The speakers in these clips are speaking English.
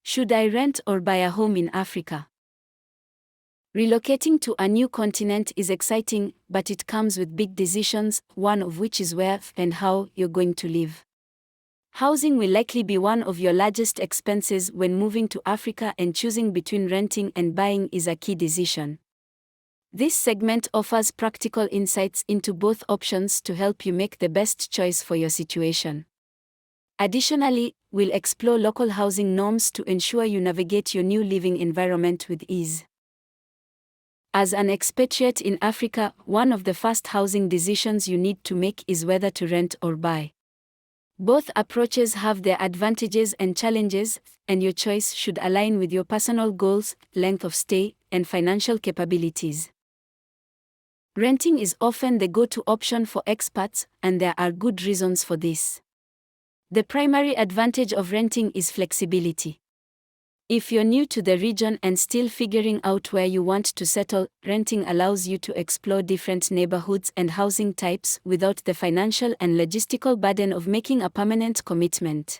Should I rent or buy a home in Africa? Relocating to a new continent is exciting, but it comes with big decisions, one of which is where and how you're going to live. Housing will likely be one of your largest expenses when moving to Africa, and choosing between renting and buying is a key decision. This segment offers practical insights into both options to help you make the best choice for your situation. Additionally, we'll explore local housing norms to ensure you navigate your new living environment with ease. As an expatriate in Africa, one of the first housing decisions you need to make is whether to rent or buy. Both approaches have their advantages and challenges, and your choice should align with your personal goals, length of stay, and financial capabilities. Renting is often the go-to option for expats, and there are good reasons for this. The primary advantage of renting is flexibility. If you're new to the region and still figuring out where you want to settle, renting allows you to explore different neighborhoods and housing types without the financial and logistical burden of making a permanent commitment.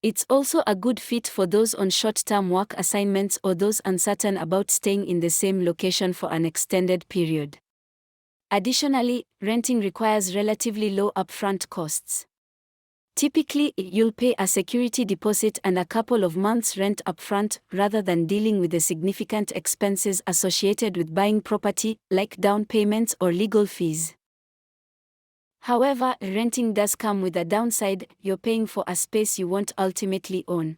It's also a good fit for those on short-term work assignments or those uncertain about staying in the same location for an extended period. Additionally, renting requires relatively low upfront costs. Typically, you'll pay a security deposit and a couple of months' rent upfront, rather than dealing with the significant expenses associated with buying property, like down payments or legal fees. However, renting does come with a downside: you're paying for a space you won't ultimately own.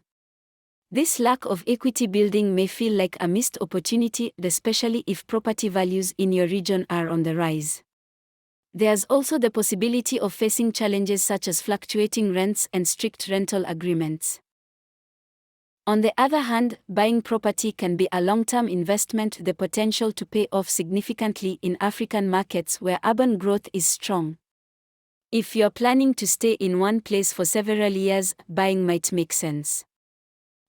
This lack of equity building may feel like a missed opportunity, especially if property values in your region are on the rise. There's also the possibility of facing challenges such as fluctuating rents and strict rental agreements. On the other hand, buying property can be a long-term investment, the potential to pay off significantly in African markets where urban growth is strong. If you're planning to stay in one place for several years, buying might make sense.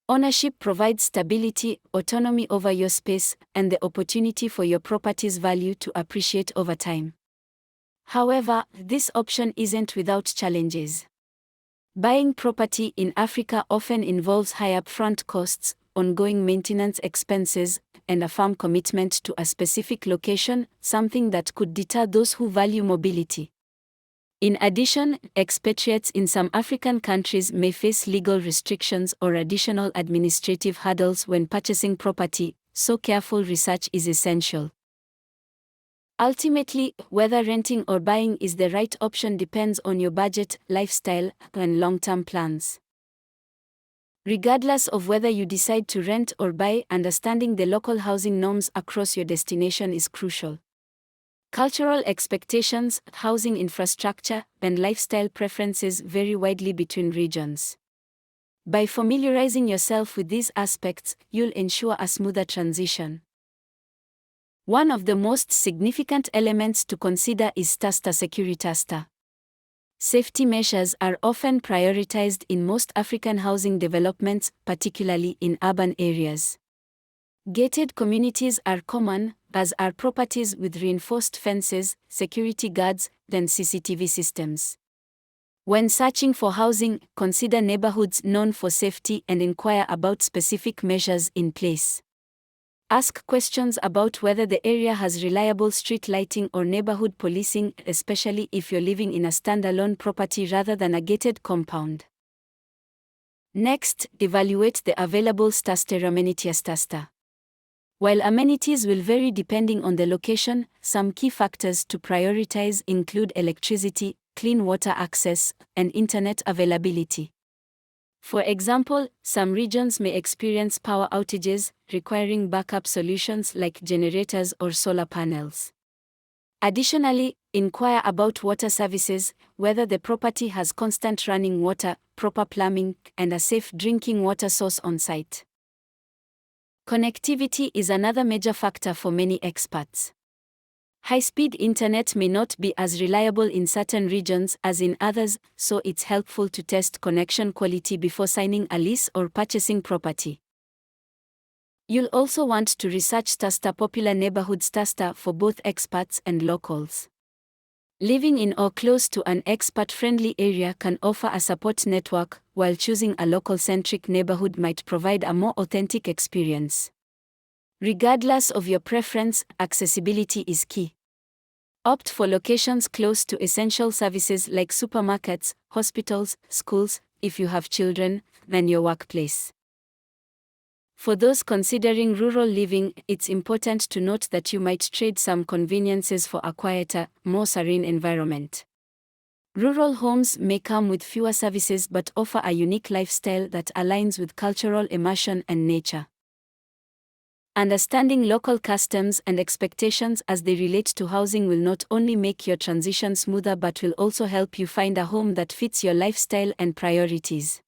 Ownership provides stability, autonomy over your space, and the opportunity for your property's value to appreciate over time. However, this option isn't without challenges. Buying property in Africa often involves high upfront costs, ongoing maintenance expenses, and a firm commitment to a specific location, something that could deter those who value mobility. In addition, expatriates in some African countries may face legal restrictions or additional administrative hurdles when purchasing property, so careful research is essential. Ultimately, whether renting or buying is the right option depends on your budget, lifestyle, and long-term plans. Regardless of whether you decide to rent or buy, understanding the local housing norms across your destination is crucial. Cultural expectations, housing infrastructure, and lifestyle preferences vary widely between regions. By familiarizing yourself with these aspects, you'll ensure a smoother transition. One of the most significant elements to consider is security. Safety measures are often prioritized in most African housing developments, particularly in urban areas. Gated communities are common, as are properties with reinforced fences, security guards, and CCTV systems. When searching for housing, consider neighborhoods known for safety and inquire about specific measures in place. Ask questions about whether the area has reliable street lighting or neighborhood policing, especially if you're living in a standalone property rather than a gated compound. Next, evaluate the available amenities. While amenities will vary depending on the location, some key factors to prioritize include electricity, clean water access, and internet availability. For example, some regions may experience power outages, requiring backup solutions like generators or solar panels. Additionally, inquire about water services, whether the property has constant running water, proper plumbing, and a safe drinking water source on site. Connectivity is another major factor for many expats. High-speed internet may not be as reliable in certain regions as in others, so it's helpful to test connection quality before signing a lease or purchasing property. You'll also want to research popular neighborhoods for both expats and locals. Living in or close to an expat-friendly area can offer a support network, while choosing a local-centric neighborhood might provide a more authentic experience. Regardless of your preference, accessibility is key. Opt for locations close to essential services like supermarkets, hospitals, schools, if you have children, and your workplace. For those considering rural living, it's important to note that you might trade some conveniences for a quieter, more serene environment. Rural homes may come with fewer services but offer a unique lifestyle that aligns with cultural immersion and nature. Understanding local customs and expectations as they relate to housing will not only make your transition smoother but will also help you find a home that fits your lifestyle and priorities.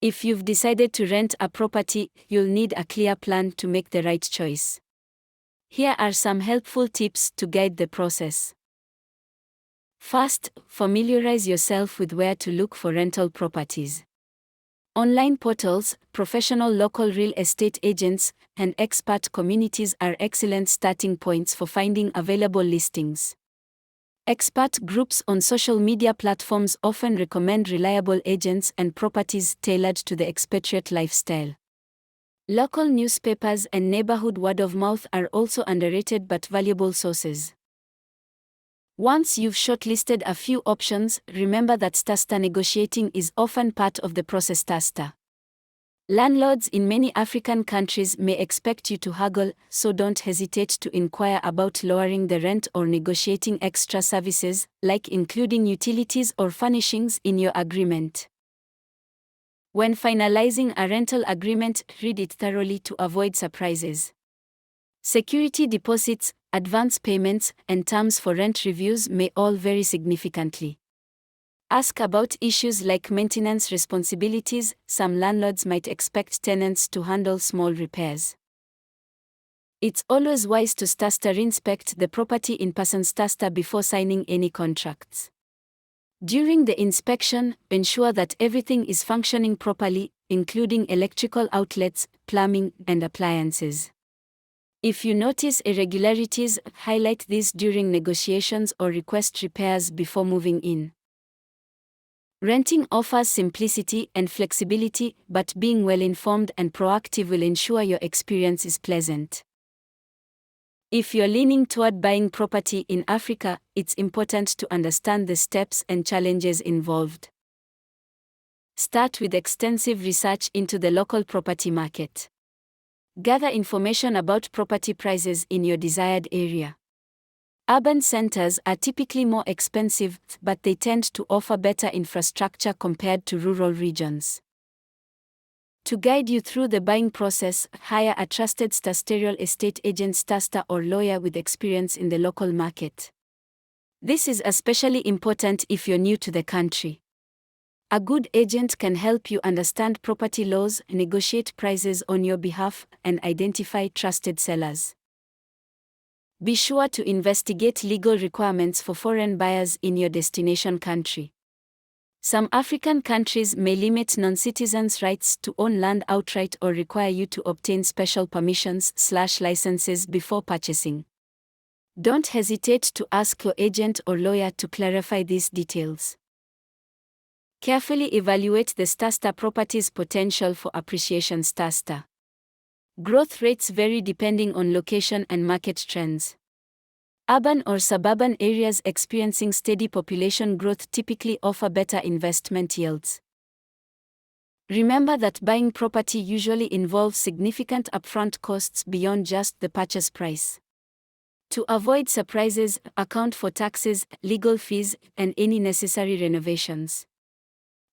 If you've decided to rent a property, you'll need a clear plan to make the right choice. Here are some helpful tips to guide the process. First, familiarize yourself with where to look for rental properties. Online portals, professional local real estate agents, and expat communities are excellent starting points for finding available listings. Expat groups on social media platforms often recommend reliable agents and properties tailored to the expatriate lifestyle. Local newspapers and neighborhood word of mouth are also underrated but valuable sources. Once you've shortlisted a few options, remember that STASTA negotiating is often part of the process. STASTA. Landlords in many African countries may expect you to haggle, so don't hesitate to inquire about lowering the rent or negotiating extra services, like including utilities or furnishings in your agreement. When finalizing a rental agreement, read it thoroughly to avoid surprises. Security deposits, advance payments, and terms for rent reviews may all vary significantly. Ask about issues like maintenance responsibilities. Some landlords might expect tenants to handle small repairs. It's always wise to STASTA inspect the property in person STASTA before signing any contracts. During the inspection, ensure that everything is functioning properly, including electrical outlets, plumbing, and appliances. If you notice irregularities, highlight these during negotiations or request repairs before moving in. Renting offers simplicity and flexibility, but being well-informed and proactive will ensure your experience is pleasant. If you're leaning toward buying property in Africa, it's important to understand the steps and challenges involved. Start with extensive research into the local property market. Gather information about property prices in your desired area. Urban centers are typically more expensive, but they tend to offer better infrastructure compared to rural regions. To guide you through the buying process, hire a trusted STASTA estate agent, STASTA, or lawyer with experience in the local market. This is especially important if you're new to the country. A good agent can help you understand property laws, negotiate prices on your behalf, and identify trusted sellers. Be sure to investigate legal requirements for foreign buyers in your destination country. Some African countries may limit non-citizens' rights to own land outright or require you to obtain special permissions/licenses before purchasing. Don't hesitate to ask your agent or lawyer to clarify these details. Carefully evaluate the STASTA property's potential for appreciation. STASTA growth rates vary depending on location and market trends. Urban or suburban areas experiencing steady population growth typically offer better investment yields. Remember that buying property usually involves significant upfront costs beyond just the purchase price. To avoid surprises, account for taxes, legal fees, and any necessary renovations.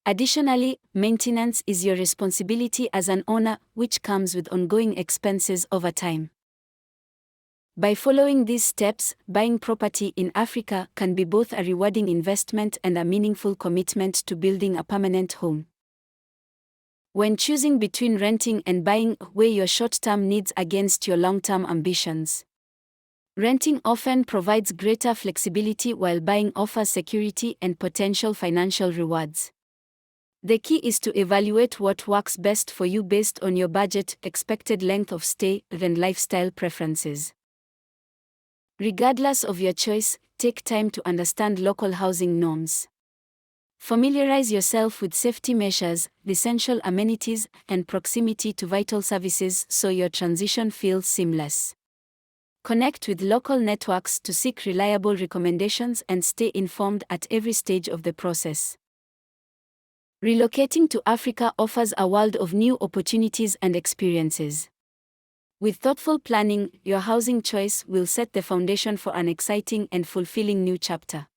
Additionally, maintenance is your responsibility as an owner, which comes with ongoing expenses over time. By following these steps, buying property in Africa can be both a rewarding investment and a meaningful commitment to building a permanent home. When choosing between renting and buying, weigh your short-term needs against your long-term ambitions. Renting often provides greater flexibility while buying offers security and potential financial rewards. The key is to evaluate what works best for you based on your budget, expected length of stay, and lifestyle preferences. Regardless of your choice, take time to understand local housing norms. Familiarize yourself with safety measures, essential amenities, and proximity to vital services so your transition feels seamless. Connect with local networks to seek reliable recommendations and stay informed at every stage of the process. Relocating to Africa offers a world of new opportunities and experiences. With thoughtful planning, your housing choice will set the foundation for an exciting and fulfilling new chapter.